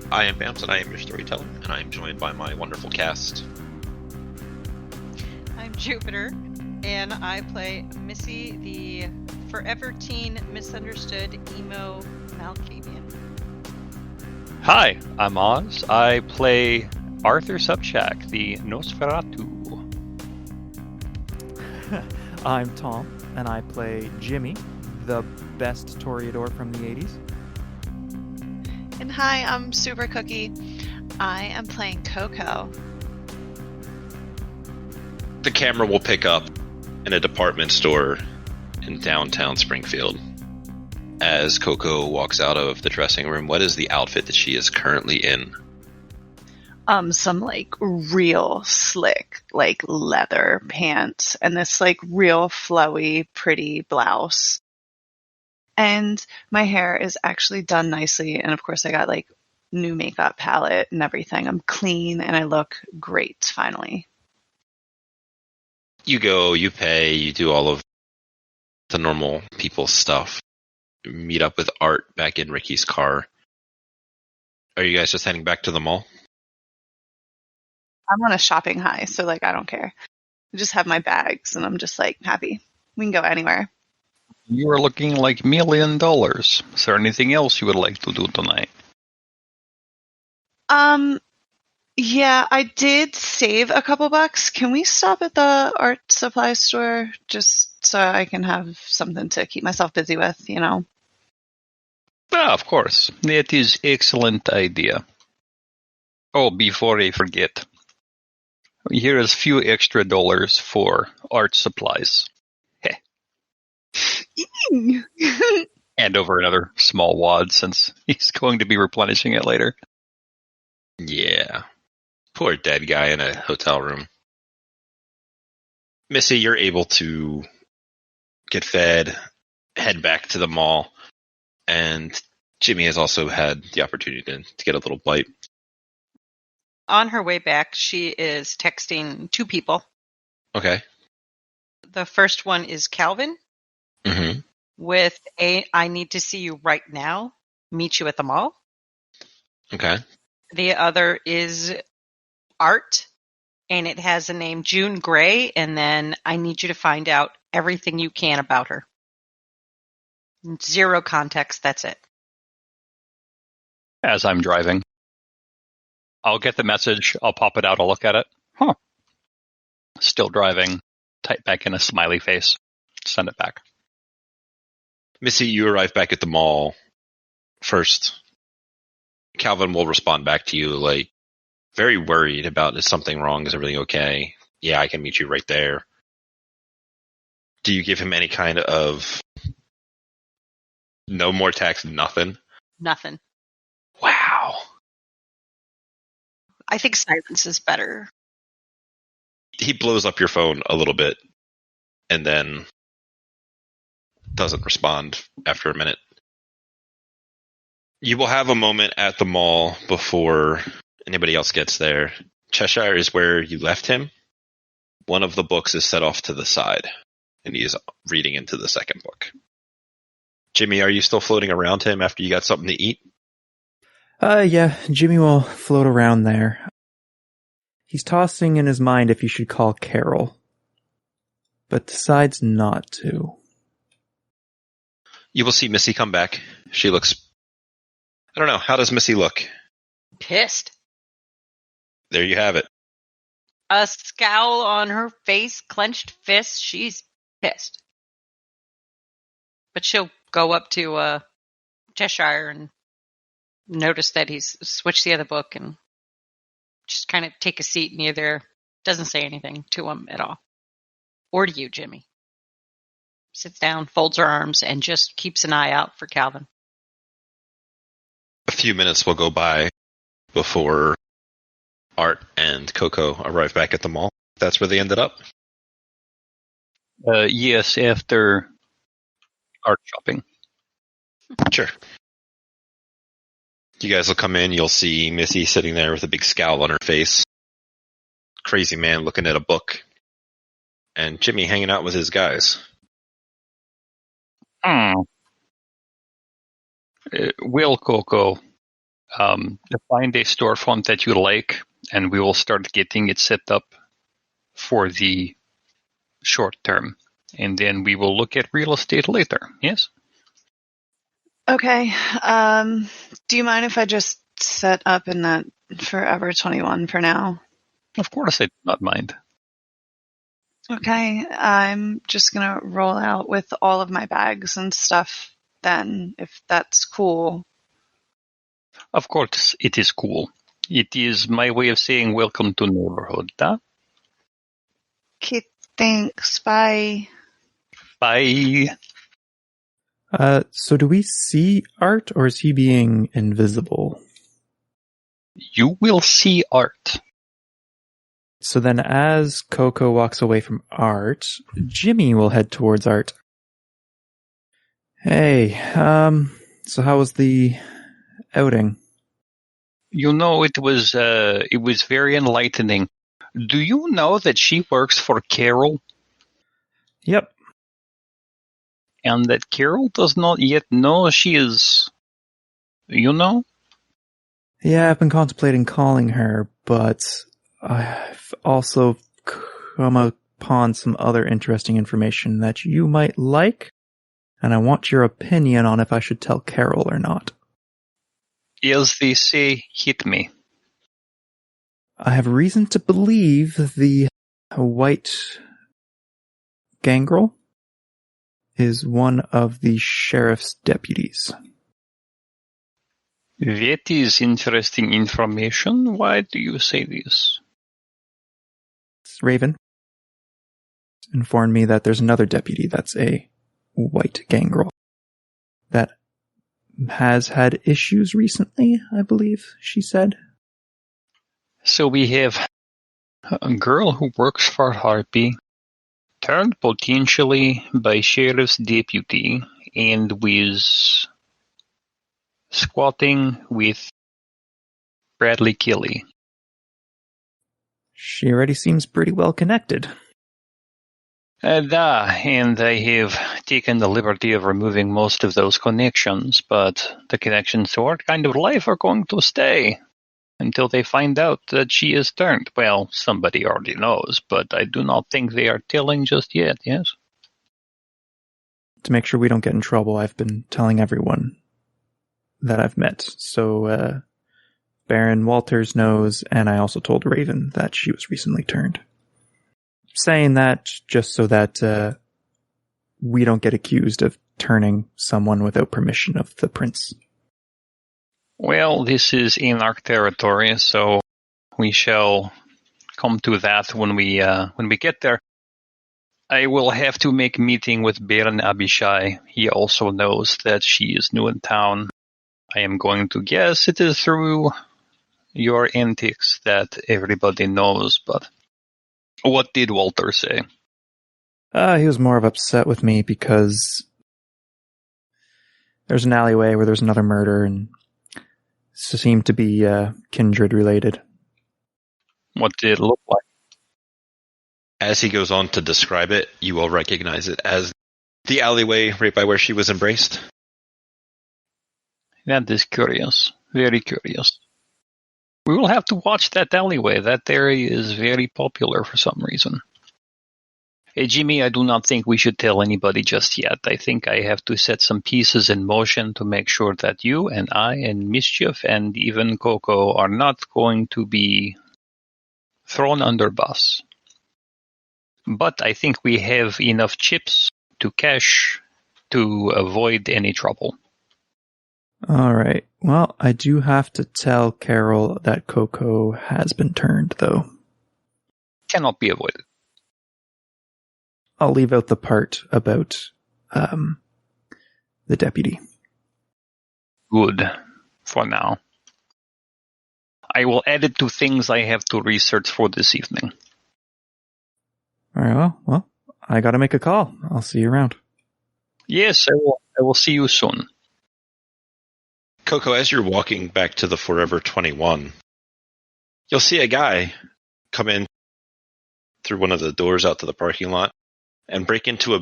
I am Bams, and I am your storyteller, and I am joined by my wonderful cast. I'm Jupiter, and I play Missy, the forever teen misunderstood emo Malkavian. Hi, I'm Oz. I play Arthur Subchak, the Nosferatu. I'm Tom, and I play Jimmy, the best Toreador from the 80s. And hi, I'm Super Cookie. I am playing Coco. The camera will pick up in a department store in downtown Springfield. As Coco walks out of the dressing room, what is the outfit that she is currently in? Some real slick leather pants and this real flowy pretty blouse. And my hair is actually done nicely, and of course I got new makeup palette and everything. I'm clean and I look great finally. You go, you pay, you do all of the normal people stuff. Meet up with Art back in Ricky's car. Are you guys just heading back to the mall? I'm on a shopping high, so I don't care. I just have my bags and I'm just happy. We can go anywhere. You are looking like $1 million. Is there anything else you would like to do tonight? Yeah, I did save a couple bucks. Can we stop at the art supply store just so I can have something to keep myself busy with, Of course. That is excellent idea. Oh, before I forget, here is few extra dollars for art supplies. And over another small wad since he's going to be replenishing it later. Yeah. Poor dead guy in a hotel room. Missy, you're able to get fed, head back to the mall, and Jimmy has also had the opportunity to get a little bite. On her way back, she is texting two people. Okay. The first one is Calvin Mm-hmm. with I need to see you right now, meet you at the mall. Okay. The other is Art, and it has a name June Gray, and then I need you to find out everything you can about her. Zero context, that's it. As I'm driving, I'll get the message, I'll pop it out, I'll look at it. Huh. Still driving, type back in a smiley face, send it back. Missy, you arrive back at the mall first. Calvin will respond back to you very worried about, is something wrong? Is everything okay? Yeah, I can meet you right there. Do you give him any kind of no more text, nothing? Nothing. Wow. I think silence is better. He blows up your phone a little bit and then doesn't respond after a minute. You will have a moment at the mall before anybody else gets there. Cheshire is where you left him. One of the books is set off to the side, and he is reading into the second book. Jimmy, are you still floating around him after you got something to eat? Yeah, Jimmy will float around there. He's tossing in his mind if he should call Carol, but decides not to. You will see Missy come back. She looks... I don't know. How does Missy look? Pissed. There you have it. A scowl on her face, clenched fists. She's pissed. But she'll go up to Cheshire and notice that he's switched the other book and just kind of take a seat near there. Doesn't say anything to him at all. Or to you, Jimmy. Sits down, folds her arms, and just keeps an eye out for Calvin. A few minutes will go by before Art and Coco arrive back at the mall. That's where they ended up. Yes, after art shopping. Sure. You guys will come in. You'll see Missy sitting there with a big scowl on her face. Crazy man looking at a book. And Jimmy hanging out with his guys. Well, Coco, Find a storefront that you like, and we will start getting it set up for the short term. And then we will look at real estate later. Yes? Okay. Do you mind if I just set up in that Forever 21 for now? Of course I do not mind. Okay. I'm just going to roll out with all of my bags and stuff then, if that's cool. Of course it is cool. It is my way of saying welcome to neighborhood, huh? Okay, thanks. Bye. Bye. So do we see Art, or is he being invisible? You will see Art. So then as Coco walks away from Art, Jimmy will head towards Art. Hey, so how was the outing? You know, it was very enlightening. Do you know that she works for Carol? Yep. And that Carol does not yet know she is, you know? Yeah, I've been contemplating calling her, but I've also come upon some other interesting information that you might like, and I want your opinion on if I should tell Carol or not. As they say, hit me. I have reason to believe the white gangrel is one of the sheriff's deputies. That is interesting information. Why do you say this? Raven informed me that there's another deputy that's a white gangrel that has had issues recently, I believe she said. So we have a girl who works for Harpy, turned potentially by sheriff's deputy, and was squatting with Bradley Kelly. She already seems pretty well connected. And I have taken the liberty of removing most of those connections, but the connections to our kind of life are going to stay until they find out that she is turned. Well, somebody already knows, but I do not think they are telling just yet, yes? To make sure we don't get in trouble, I've been telling everyone that I've met. So, Baron Walters knows, and I also told Raven that she was recently turned. Saying that just so that we don't get accused of turning someone without permission of the prince. Well, this is in our territory, so we shall come to that when we get there. I will have to make a meeting with Baron Abishai. He also knows that she is new in town. I am going to guess it is through your antics that everybody knows, but what did Walter say? He was more of upset with me because there's an alleyway where there's another murder and seemed to be kindred related. What did it look like? As he goes on to describe it, you will recognize it as the alleyway right by where she was embraced. That is curious. Very curious. We will have to watch that alleyway. That area is very popular for some reason. Hey, Jimmy, I do not think we should tell anybody just yet. I think I have to set some pieces in motion to make sure that you and I and Mischief and even Coco are not going to be thrown under bus. But I think we have enough chips to cash to avoid any trouble. All right. Well, I do have to tell Carol that Coco has been turned, though. Cannot be avoided. I'll leave out the part about the deputy. Good. For now. I will add it to things I have to research for this evening. All right. Well, I got to make a call. I'll see you around. Yes, I will see you soon. Coco, as you're walking back to the Forever 21, you'll see a guy come in through one of the doors out to the parking lot and break into a,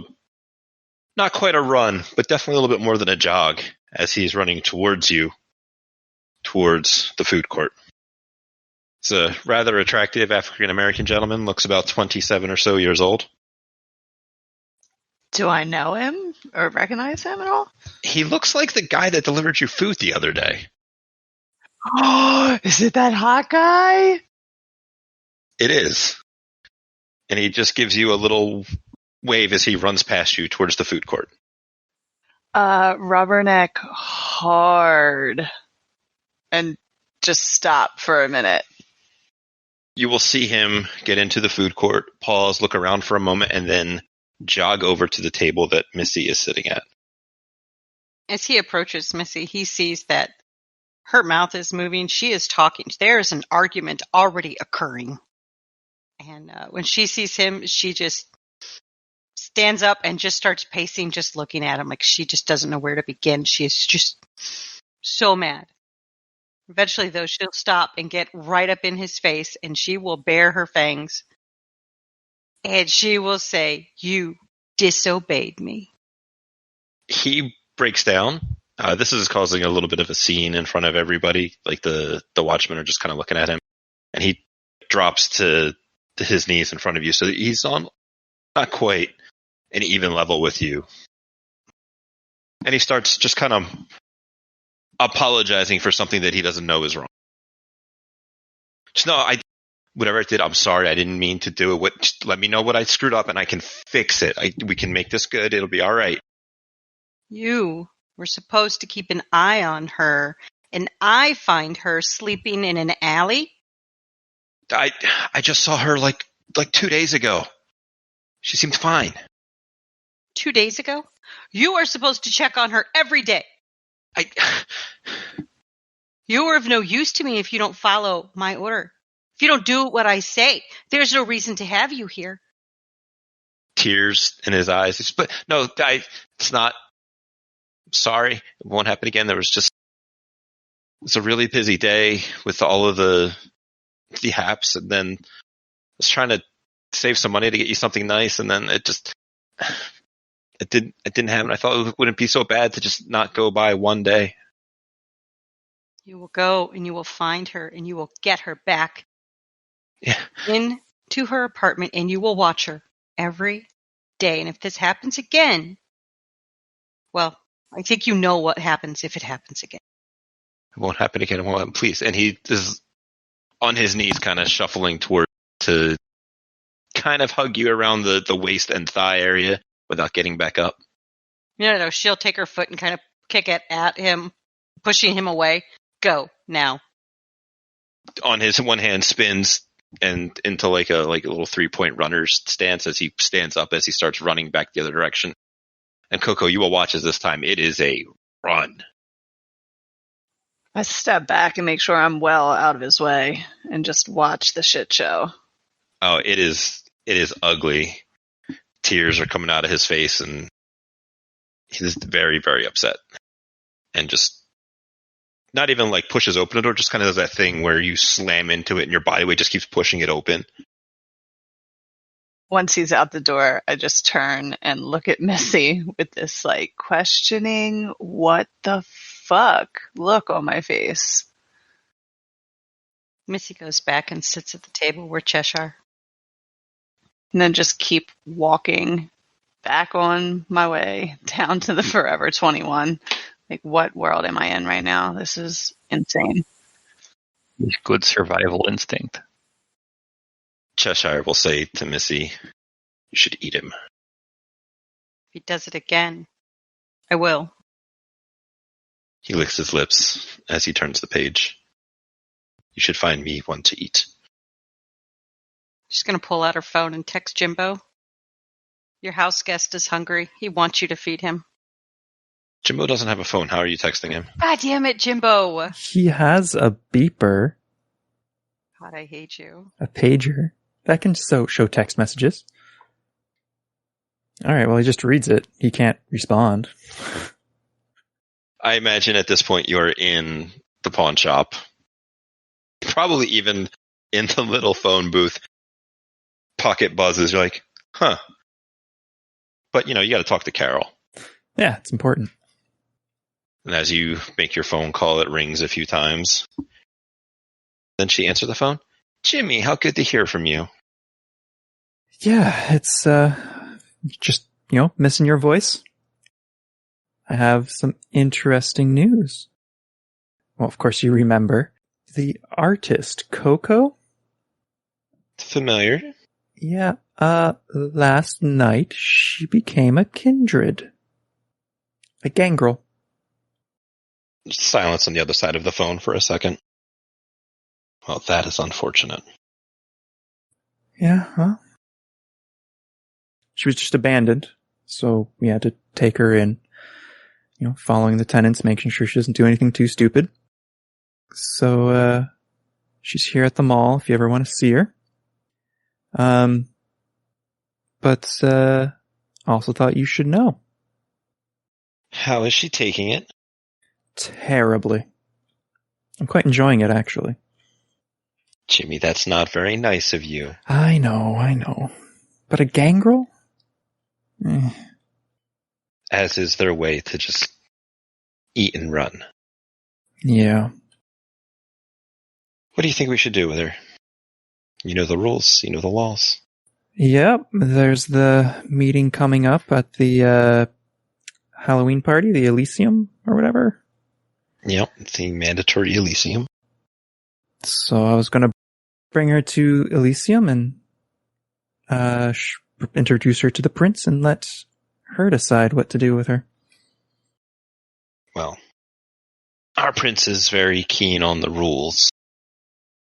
not quite a run, but definitely a little bit more than a jog as he's running towards you. towards the food court. It's a rather attractive African-American gentleman, looks about 27 or so years old. Do I know him or recognize him at all? He looks like the guy that delivered you food the other day. Oh, is it that hot guy? It is. And he just gives you a little wave as he runs past you towards the food court. Rubberneck hard. And just stop for a minute. You will see him get into the food court, pause, look around for a moment, and then jog over to the table that Missy is sitting at. As he approaches Missy, he sees that her mouth is moving. She is talking. There is an argument already occurring. And when she sees him, she just stands up and just starts pacing, just looking at him like she just doesn't know where to begin. She is just so mad. Eventually, though, she'll stop and get right up in his face, and she will bare her fangs. And she will say, "You disobeyed me." He breaks down. This is causing a little bit of a scene in front of everybody. Like the watchmen are just kind of looking at him. And he drops to his knees in front of you. So he's on not quite an even level with you. And he starts just kind of apologizing for something that he doesn't know is wrong. Just no, whatever I did, I'm sorry. I didn't mean to do it. Just let me know what I screwed up and I can fix it. We can make this good. It'll be all right. You were supposed to keep an eye on her, and I find her sleeping in an alley. I just saw her like 2 days ago. She seemed fine. 2 days ago? You are supposed to check on her every day. You are of no use to me if you don't follow my order. If you don't do what I say, there's no reason to have you here. Tears in his eyes. But no, it's not. Sorry, it won't happen again. It's a really busy day with all of the haps, and then I was trying to save some money to get you something nice, and then it didn't happen. I thought it wouldn't be so bad to just not go by one day. You will go and you will find her and you will get her back into her apartment, and you will watch her every day. And if this happens again, well, I think you know what happens if it happens again. It won't happen again. It won't happen, please. And he is on his knees, kind of shuffling toward to kind of hug you around the waist and thigh area without getting back up. No. She'll take her foot and kind of kick it at him, pushing him away. Go now. On his one hand, spins and into like a little 3-point runner's stance as he stands up as he starts running back the other direction. And Coco, you will watch as this time it is a run. I step back and make sure I'm well out of his way and just watch the shit show. Oh, it is ugly. Tears are coming out of his face, and he's very, very upset. And just not even like pushes open the door, just kind of does that thing where you slam into it and your body weight just keeps pushing it open. Once he's out the door, I just turn and look at Missy with this like questioning, what the fuck look on my face. Missy goes back and sits at the table where Cheshire. And then just keep walking back on my way down to the Forever 21. Like, what world am I in right now? This is insane. Good survival instinct. Cheshire will say to Missy, "You should eat him." If he does it again, I will. He licks his lips as he turns the page. "You should find me one to eat." She's going to pull out her phone and text Jimbo. "Your house guest is hungry. He wants you to feed him." Jimbo doesn't have a phone. How are you texting him? God damn it, Jimbo. He has a beeper, God, I hate you. a pager. That can show text messages. Alright, well, he just reads it. He can't respond. I imagine at this point you're in the pawn shop. Probably even in the little phone booth. Pocket buzzes. You're like, huh. But, you got to talk to Carol. Yeah, it's important. And as you make your phone call, it rings a few times. Then she answered the phone. Jimmy, how good to hear from you. Yeah, it's just, missing your voice. I have some interesting news. Well, of course you remember the artist Coco? Familiar? Yeah, last night she became a kindred. A gangrel. Silence on the other side of the phone for a second. Well, that is unfortunate. Yeah, well. She was just abandoned, so we had to take her in. Following the tenants, making sure she doesn't do anything too stupid. So, she's here at the mall if you ever want to see her. But also thought you should know. How is she taking it? Terribly. I'm quite enjoying it, actually. Jimmy, that's not very nice of you. I know. But a gangrel? Eh. As is their way to just eat and run. Yeah. What do you think we should do with her? You know the rules, you know the laws. Yep, there's the meeting coming up at the Halloween party, the Elysium, or whatever. Yep, the mandatory Elysium. So I was going to bring her to Elysium and introduce her to the prince and let her decide what to do with her. Well, our prince is very keen on the rules,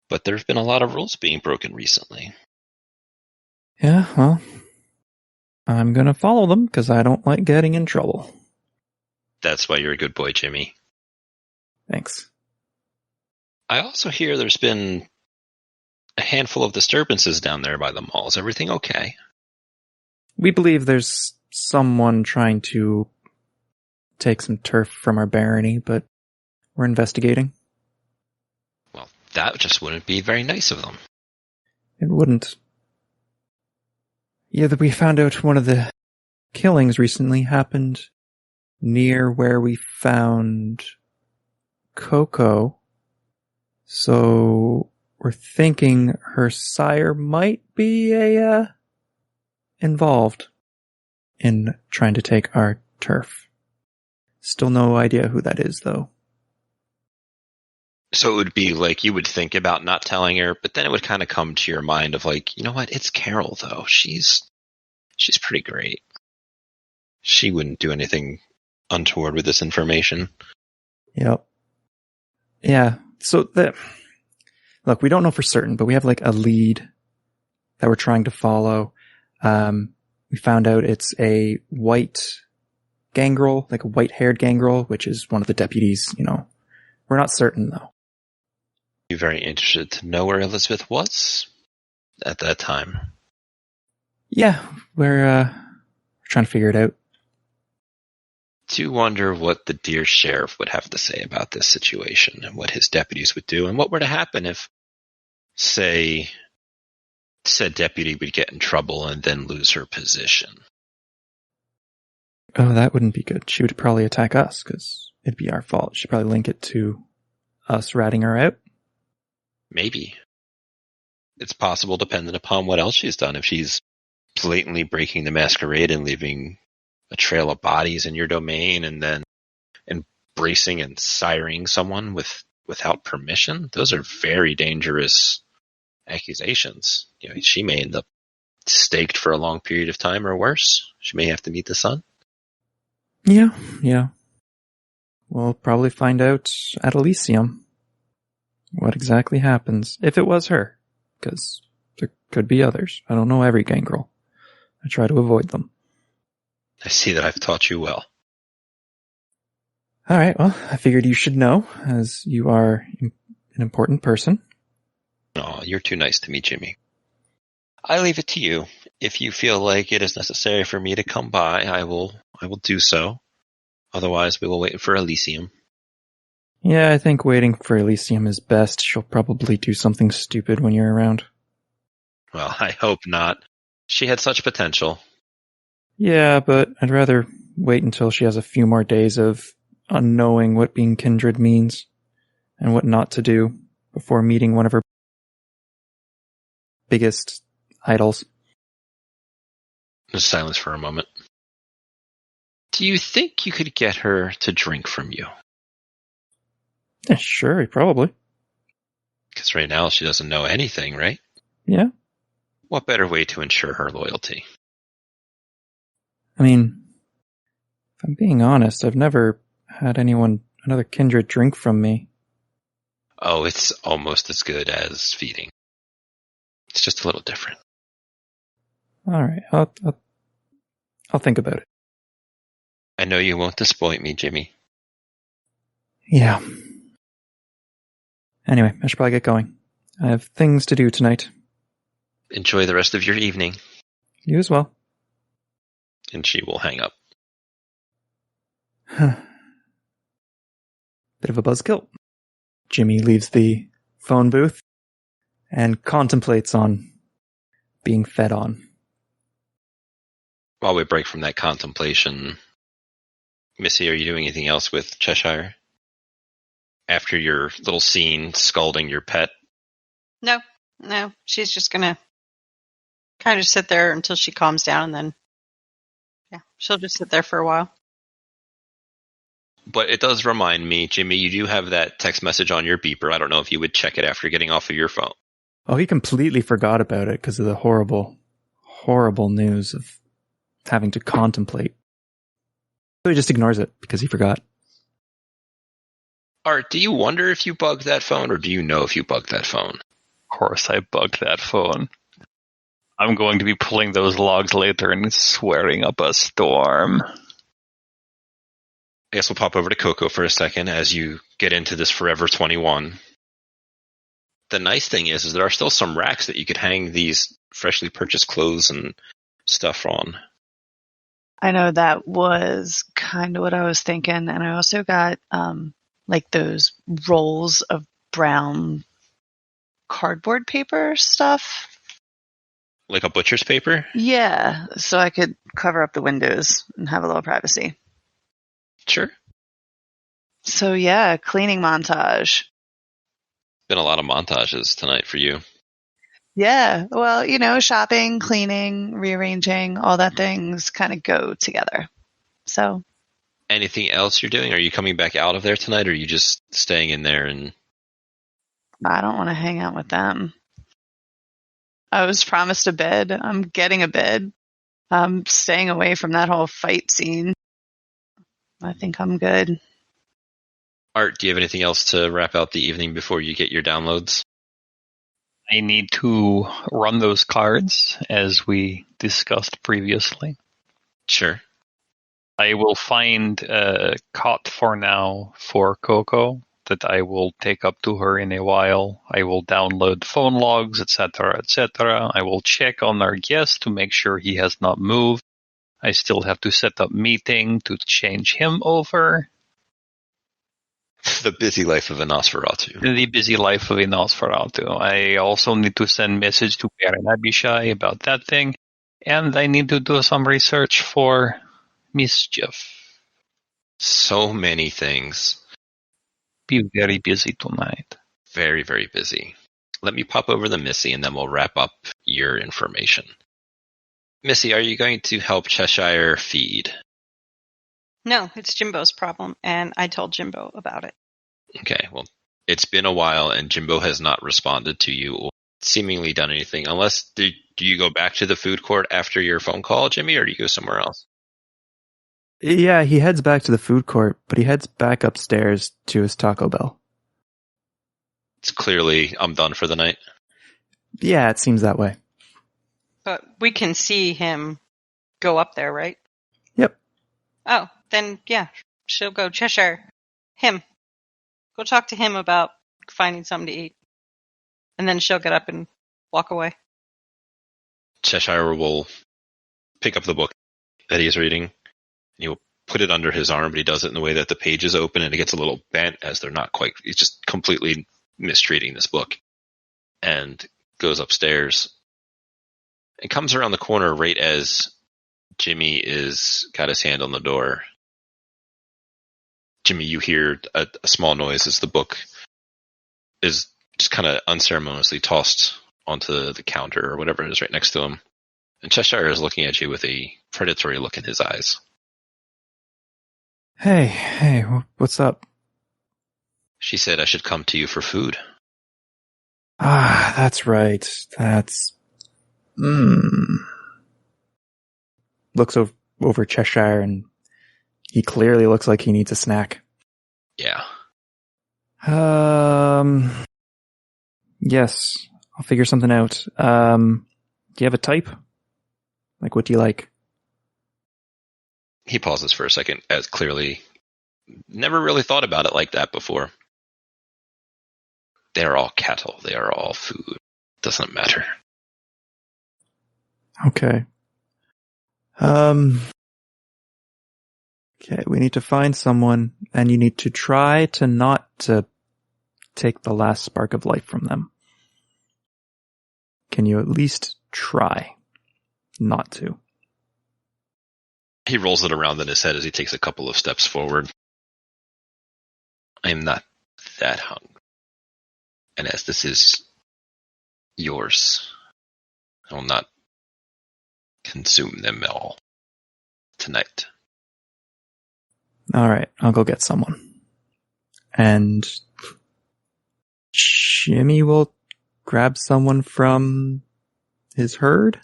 but there have been a lot of rules being broken recently. Yeah, well, I'm going to follow them because I don't like getting in trouble. That's why you're a good boy, Jimmy. Thanks. I also hear there's been a handful of disturbances down there by the mall. Is everything okay? We believe there's someone trying to take some turf from our barony, but we're investigating. Well, that just wouldn't be very nice of them. It wouldn't. Yeah, we found out one of the killings recently happened near where we found Coco. So we're thinking her sire might be involved in trying to take our turf. Still no idea who that is, though. So it would be like you would think about not telling her, but then it would kind of come to your mind of like, you know what? It's Carol, though. She's pretty great. She wouldn't do anything untoward with this information. Yep. Yeah. So look, we don't know for certain, but we have like a lead that we're trying to follow. We found out it's a white gangrel, like a white-haired gangrel, which is one of the deputies, We're not certain, though. You're very interested to know where Elizabeth was at that time. Yeah, we're trying to figure it out. Do wonder what the dear sheriff would have to say about this situation and what his deputies would do and what were to happen if, say, said deputy would get in trouble and then lose her position. Oh, that wouldn't be good. She would probably attack us because it'd be our fault. She'd probably link it to us ratting her out. Maybe. It's possible depending upon what else she's done. If she's blatantly breaking the masquerade and leaving a trail of bodies in your domain and then embracing and siring someone without permission, those are very dangerous accusations. She may end up staked for a long period of time or worse. She may have to meet the sun. Yeah. We'll probably find out at Elysium what exactly happens, if it was her, because there could be others. I don't know every gangrel. I try to avoid them. I see that I've taught you well. All right, well, I figured you should know, as you are an important person. Oh, you're too nice to me, Jimmy. I leave it to you. If you feel like it is necessary for me to come by, I will do so. Otherwise, we will wait for Elysium. Yeah, I think waiting for Elysium is best. She'll probably do something stupid when you're around. Well, I hope not. She had such potential. Yeah, but I'd rather wait until she has a few more days of on knowing what being kindred means and what not to do before meeting one of her biggest idols. There's silence for a moment. Do you think you could get her to drink from you? Yeah, sure, probably. Because right now she doesn't know anything, right? Yeah. What better way to ensure her loyalty? I mean, if I'm being honest, I've never had another kindred drink from me. Oh, it's almost as good as feeding. It's just a little different. All right, I'll think about it. I know you won't disappoint me, Jimmy. Yeah. Anyway, I should probably get going. I have things to do tonight. Enjoy the rest of your evening. You as well. And she will hang up. Bit of a buzzkill. Jimmy leaves the phone booth and contemplates on being fed on. While we break from that contemplation, Missy, are you doing anything else with Cheshire? After your little scene scalding your pet? No. She's just going to kind of sit there until she calms down, and then, yeah, she'll just sit there for a while. But it does remind me, Jimmy, you do have that text message on your beeper. I don't know if you would check it after getting off of your phone. Oh, he completely forgot about it because of the horrible, horrible news of having to contemplate. So he just ignores it because he forgot. Art, do you wonder if you bugged that phone, or do you know if you bugged that phone? Of course I bugged that phone. I'm going to be pulling those logs later and swearing up a storm. I guess we'll pop over to Coco for a second as you get into this Forever 21. The nice thing is there are still some racks that you could hang these freshly purchased clothes and stuff on. I know that was kind of what I was thinking. And I also got like those rolls of brown cardboard paper stuff. Like a butcher's paper? Yeah, so I could cover up the windows and have a little privacy. Sure. So yeah, cleaning montage. Been a lot of montages tonight for you. Yeah, well, shopping, cleaning, rearranging, all that things kind of go together. So. Anything else you're doing? Are you coming back out of there tonight, or are you just staying in there? And I don't want to hang out with them. I was promised a bed. I'm getting a bed. I'm staying away from that whole fight scene. I think I'm good. Art, do you have anything else to wrap out the evening before you get your downloads? I need to run those cards as we discussed previously. Sure. I will find a cot for now for Coco that I will take up to her in a while. I will download phone logs, etc., etc. I will check on our guest to make sure he has not moved. I still have to set up meeting to change him over. The busy life of a Nosferatu. The busy life of a Nosferatu. I also need to send message to Baron Abishai about that thing. And I need to do some research for Mischief. So many things. Be very busy tonight. Very, very busy. Let me pop over to Missy and then we'll wrap up your information. Missy, are you going to help Cheshire feed? No, it's Jimbo's problem, and I told Jimbo about it. Okay, well, it's been a while and Jimbo has not responded to you or seemingly done anything. Unless, do you go back to the food court after your phone call, Jimmy, or do you go somewhere else? Yeah, he heads back to the food court, but he heads back upstairs to his Taco Bell. It's clearly, I'm done for the night. Yeah, it seems that way. But we can see him go up there, right? Yep. Oh, then, yeah, she'll go Cheshire. Him. Go talk to him about finding something to eat. And then she'll get up and walk away. Cheshire will pick up the book that he's reading, and he will put it under his arm, but he does it in the way that the pages open, and it gets a little bent as they're not quite, he's just completely mistreating this book, and goes upstairs and comes around the corner right as Jimmy is got his hand on the door. Jimmy, you hear a small noise as the book is just kind of unceremoniously tossed onto the counter or whatever it is right next to him. And Cheshire is looking at you with a predatory look in his eyes. Hey, what's up? She said I should come to you for food. Ah, that's right. That's... Looks over Cheshire, and he clearly looks like he needs a snack. Yeah. Yes, I'll figure something out. Do you have a type? Like, what do you like? He pauses for a second, as clearly never really thought about it like that before. They are all cattle. They are all food. Doesn't matter. Okay. Okay, we need to find someone, and you need to try to not to take the last spark of life from them. Can you at least try not to? He rolls it around in his head as he takes a couple of steps forward. I am not that hungry. And as this is yours, I will not consume them all tonight. All right, I'll go get someone. And Jimmy will grab someone from his herd?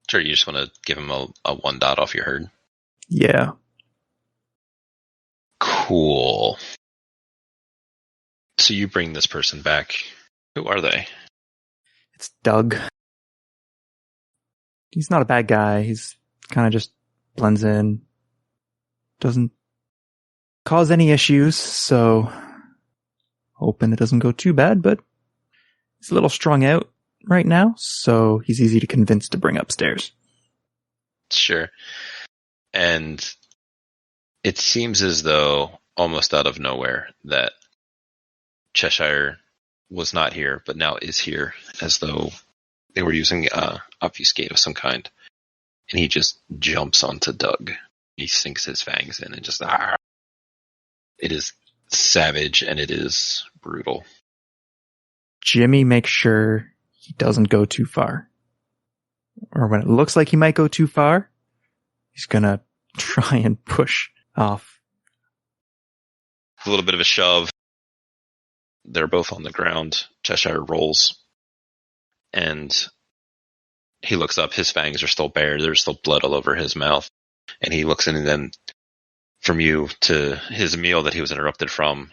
Sure, you just want to give him a 1 dot off your herd? Yeah. Cool. So you bring this person back. Who are they? It's Doug. He's not a bad guy. He's kind of just blends in. Doesn't cause any issues, so hoping it doesn't go too bad, but he's a little strung out right now, so he's easy to convince to bring upstairs. Sure. And it seems as though, almost out of nowhere, that Cheshire was not here, but now is here, as though they were using obfuscate of some kind. And he just jumps onto Doug. He sinks his fangs in and just... It is savage and it is brutal. Jimmy makes sure he doesn't go too far. Or when it looks like he might go too far, he's gonna try and push off. A little bit of a shove. They're both on the ground. Cheshire rolls. And he looks up. His fangs are still bare. There's still blood all over his mouth. And he looks in and then from you to his meal that he was interrupted from.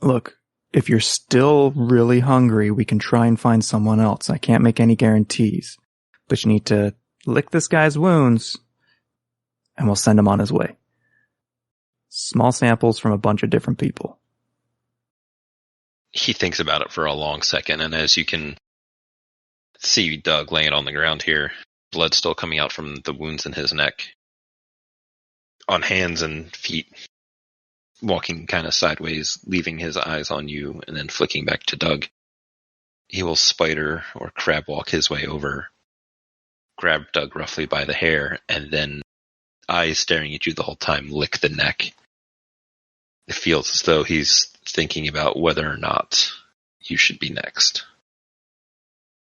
Look, if you're still really hungry, we can try and find someone else. I can't make any guarantees. But you need to lick this guy's wounds, and we'll send him on his way. Small samples from a bunch of different people. He thinks about it for a long second, and as you can see Doug laying on the ground here, blood still coming out from the wounds in his neck. On hands and feet, walking kind of sideways, leaving his eyes on you, and then flicking back to Doug. He will spider or crab walk his way over, grab Doug roughly by the hair, and then, eyes staring at you the whole time, lick the neck. It feels as though he's thinking about whether or not you should be next.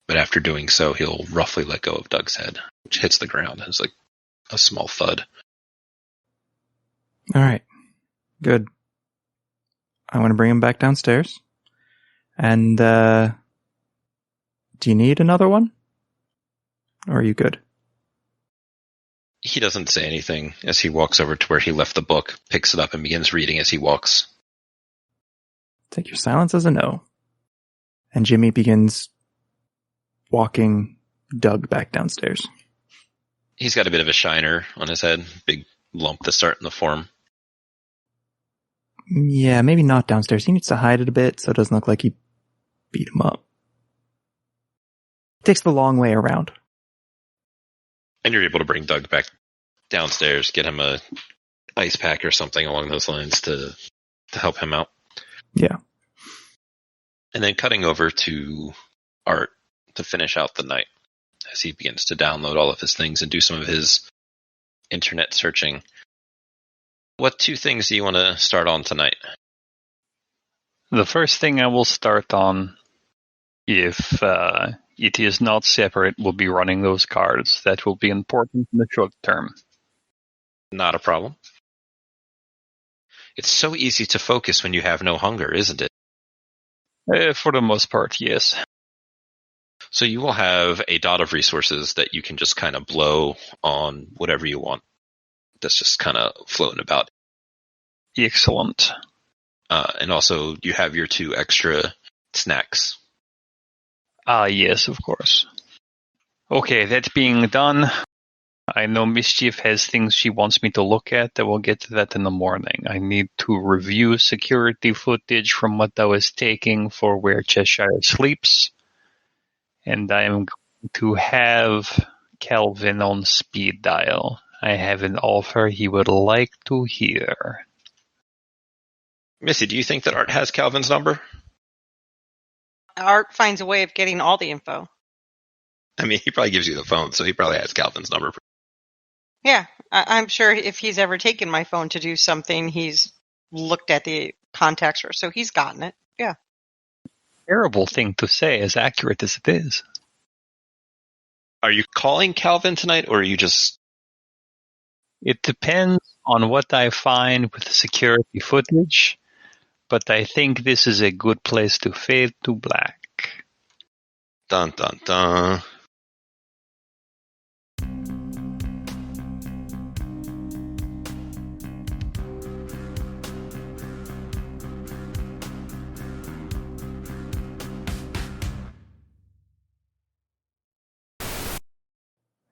But after doing so, he'll roughly let go of Doug's head, which hits the ground as like a small thud. All right. Good. I want to bring him back downstairs. And, do you need another one? Or are you good? He doesn't say anything as he walks over to where he left the book, picks it up, and begins reading as he walks. Take your silence as a no. And Jimmy begins walking Doug back downstairs. He's got a bit of a shiner on his head, big lump that's starting to form. Yeah, maybe not downstairs. He needs to hide it a bit so it doesn't look like he beat him up. He takes the long way around. And you're able to bring Doug back downstairs, get him a ice pack or something along those lines to help him out. Yeah. And then cutting over to Art to finish out the night as he begins to download all of his things and do some of his internet searching. What 2 things do you want to start on tonight? The first thing I will start on, if it is not separate, will be running those cards. That will be important in the short term. Not a problem. It's so easy to focus when you have no hunger, isn't it? For the most part, yes. So you will have a dot of resources that you can just kind of blow on whatever you want. That's just kind of floating about. Excellent. And also, you have your 2 extra snacks. Yes, of course. Okay, that being done, I know Mischief has things she wants me to look at. I will get to that in the morning. I need to review security footage from what I was taking for where Cheshire sleeps. And I am going to have Calvin on speed dial. I have an offer he would like to hear. Missy, do you think that Art has Calvin's number? Art finds a way of getting all the info. I mean, he probably gives you the phone, so he probably has Calvin's number. Yeah, I'm sure if he's ever taken my phone to do something, he's looked at the contacts, so he's gotten it. Yeah. Terrible thing to say, as accurate as it is. Are you calling Calvin tonight, or are you just... It depends on what I find with the security footage, but I think this is a good place to fade to black. Dun, dun, dun.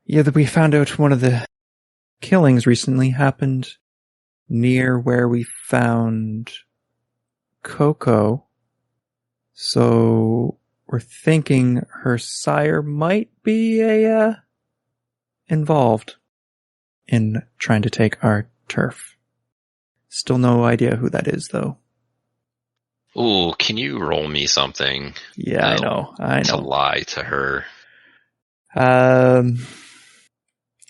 Yeah, that we found out one of the killings recently happened near where we found Coco. So we're thinking her sire might be involved in trying to take our turf. Still no idea who that is, though. Ooh, can you roll me something? Yeah, No, I To know. lie to her.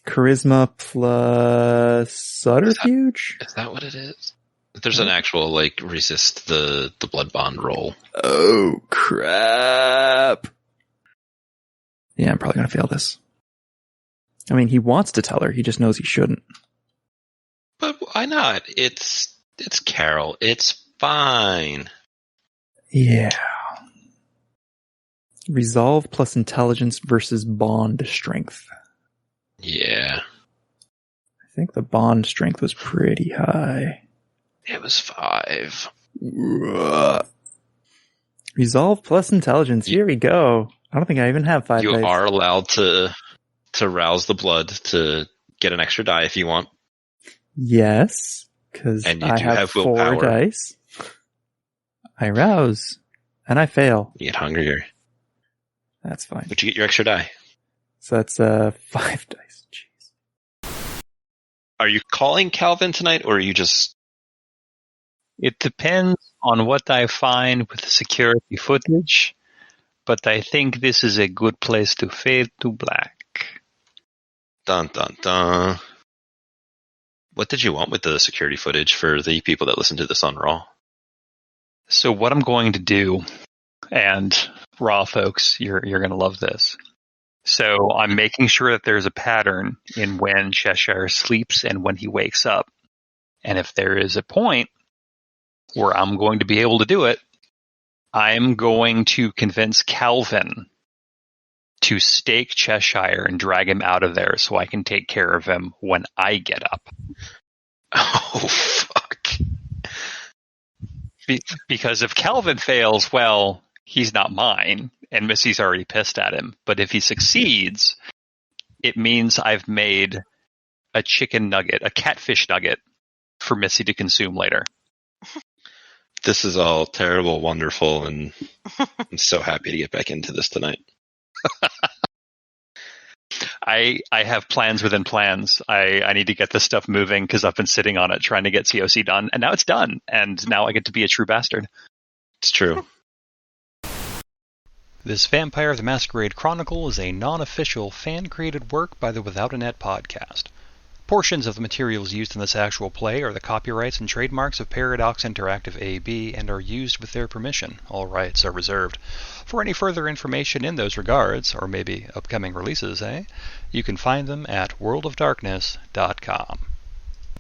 Charisma plus subterfuge? Is that what it is? There's an actual, resist the blood bond roll. Oh, crap. Yeah, I'm probably gonna fail this. I mean, he wants to tell her, he just knows he shouldn't. But why not? It's Carol. It's fine. Yeah. Resolve plus intelligence versus bond strength. Yeah, I think the bond strength was pretty high. it was 5. Resolve plus intelligence. Here we go. I don't think I even have 5 You dice. are allowed to rouse the blood to get an extra die if you want. Yes, because And you I do have have 4 willpower. dice. I rouse, and I fail. You get hungrier. That's fine. But you get your extra die. So that's 5 dice. Jeez. Are you calling Calvin tonight, or are you just... It depends on what I find with the security footage, but I think this is a good place to fade to black. Dun, dun, dun. What did you want with the security footage for the people that listen to this on Raw? So what I'm going to do, and Raw folks, you're going to love this. So I'm making sure that there's a pattern in when Cheshire sleeps and when he wakes up. And if there is a point where I'm going to be able to do it, I'm going to convince Calvin to stake Cheshire and drag him out of there so I can take care of him when I get up. Oh, fuck. Because if Calvin fails, well, he's not mine, and Missy's already pissed at him. But if he succeeds, it means I've made a chicken nugget, a catfish nugget, for Missy to consume later. This is all terrible, wonderful, and I'm so happy to get back into this tonight. I have plans within plans. I need to get this stuff moving because I've been sitting on it trying to get COC done, and now it's done. And now I get to be a true bastard. It's true. This Vampire the Masquerade Chronicle is a non-official, fan-created work by the Without a Net podcast. Portions of the materials used in this actual play are the copyrights and trademarks of Paradox Interactive AB and are used with their permission. All rights are reserved. For any further information in those regards, or maybe upcoming releases, you can find them at worldofdarkness.com.